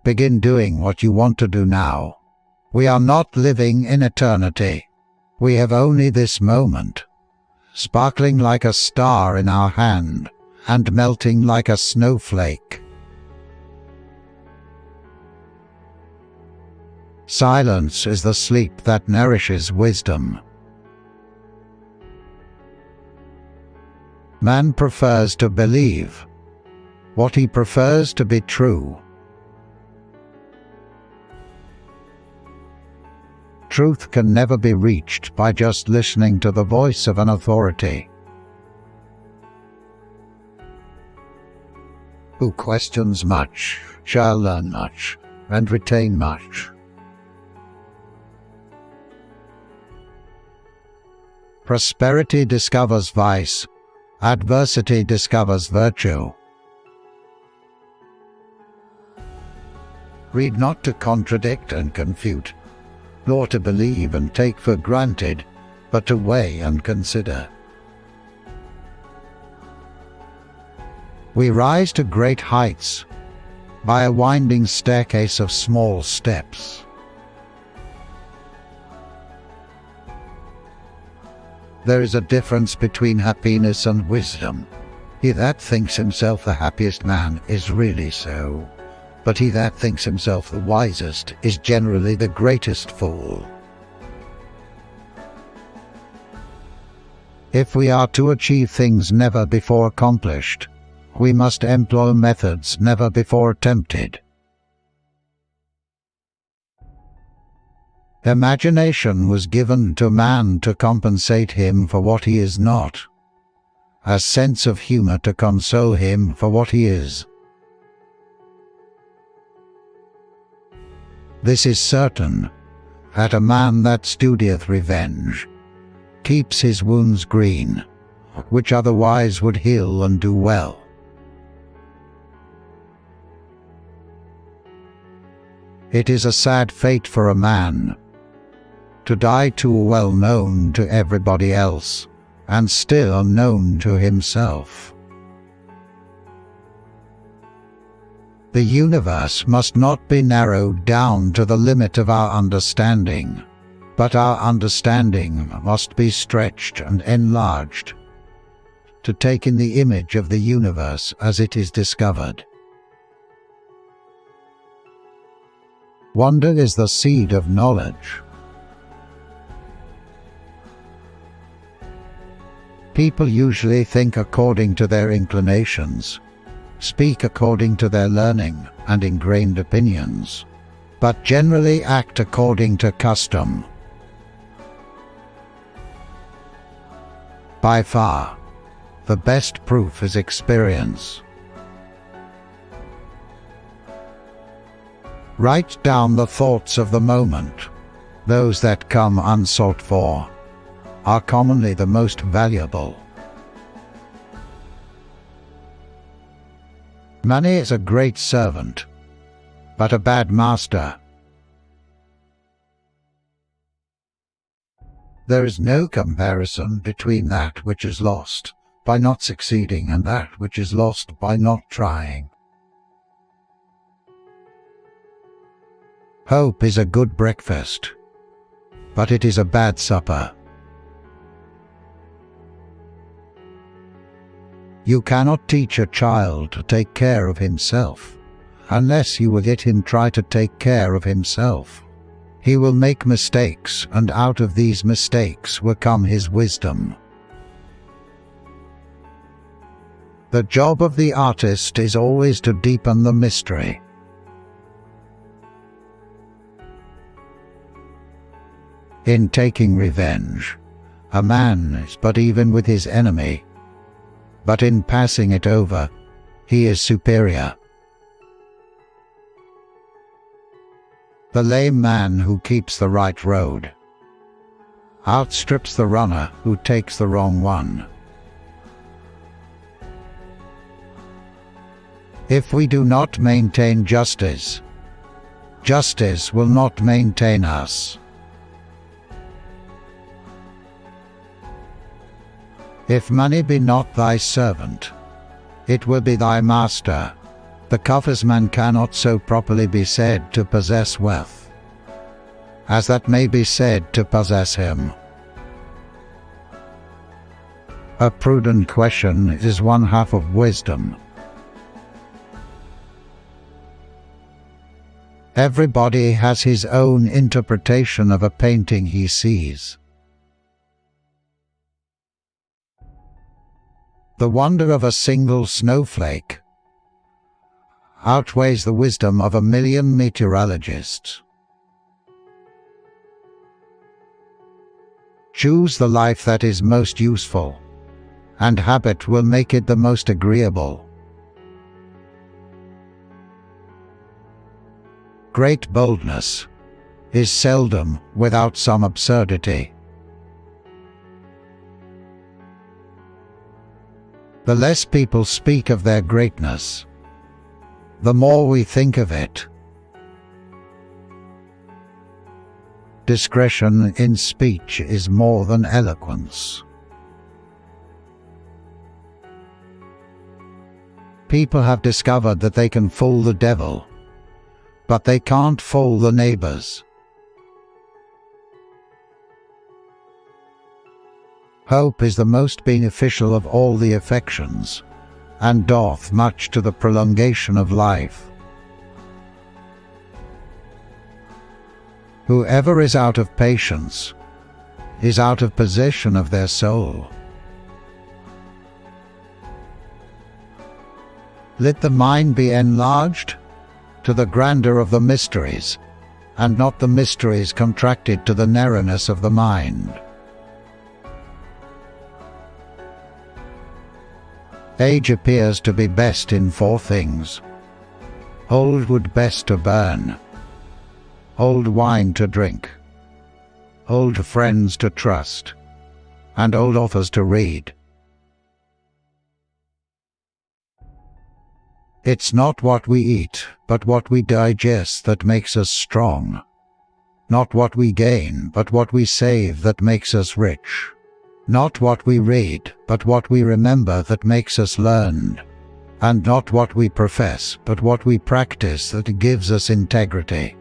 Begin doing what you want to do now. We are not living in eternity. We have only this moment, sparkling like a star in our hand and melting like a snowflake. Silence is the sleep that nourishes wisdom. Man prefers to believe what he prefers to be true. Truth can never be reached by just listening to the voice of an authority. Who questions much shall learn much and retain much. Prosperity discovers vice, adversity discovers virtue. Read not to contradict and confute, nor to believe and take for granted, but to weigh and consider. We rise to great heights by a winding staircase of small steps. There is a difference between happiness and wisdom. He that thinks himself the happiest man is really so, but he that thinks himself the wisest is generally the greatest fool. If we are to achieve things never before accomplished, we must employ methods never before attempted. Imagination was given to man to compensate him for what he is not, a sense of humor to console him for what he is. This is certain, that a man that studieth revenge keeps his wounds green, which otherwise would heal and do well. It is a sad fate for a man to die too well known to everybody else, and still unknown to himself. The universe must not be narrowed down to the limit of our understanding, but our understanding must be stretched and enlarged to take in the image of the universe as it is discovered. Wonder is the seed of knowledge. People usually think according to their inclinations, speak according to their learning and ingrained opinions, but generally act according to custom. By far, the best proof is experience. Write down the thoughts of the moment. Those that come unsought for are commonly the most valuable. Money is a great servant, but a bad master. There is no comparison between that which is lost by not succeeding and that which is lost by not trying. Hope is a good breakfast, but it is a bad supper. You cannot teach a child to take care of himself unless you will let him try to take care of himself. He will make mistakes, and out of these mistakes will come his wisdom. The job of the artist is always to deepen the mystery. In taking revenge, a man is but even with his enemy, but in passing it over, he is superior. The lame man who keeps the right road outstrips the runner who takes the wrong one. If we do not maintain justice, justice will not maintain us. If money be not thy servant, it will be thy master, The covetous man cannot so properly be said to possess wealth, as that may be said to possess him. A prudent question is one half of wisdom. Everybody has his own interpretation of a painting he sees. The wonder of a single snowflake outweighs the wisdom of 1,000,000 meteorologists. Choose the life that is most useful, and habit will make it the most agreeable. Great boldness is seldom without some absurdity. The less people speak of their greatness, the more we think of it. Discretion in speech is more than eloquence. People have discovered that they can fool the devil, but they can't fool the neighbors. Hope is the most beneficial of all the affections, and doth much to the prolongation of life. Whoever is out of patience is out of possession of their soul. Let the mind be enlarged to the grandeur of the mysteries, and not the mysteries contracted to the narrowness of the mind. Age appears to be best in 4 things: old wood best to burn, old wine to drink, old friends to trust, and old authors to read. It's not what we eat, but what we digest that makes us strong. Not what we gain, but what we save that makes us rich. Not what we read, but what we remember that makes us learned. And not what we profess, but what we practice that gives us integrity.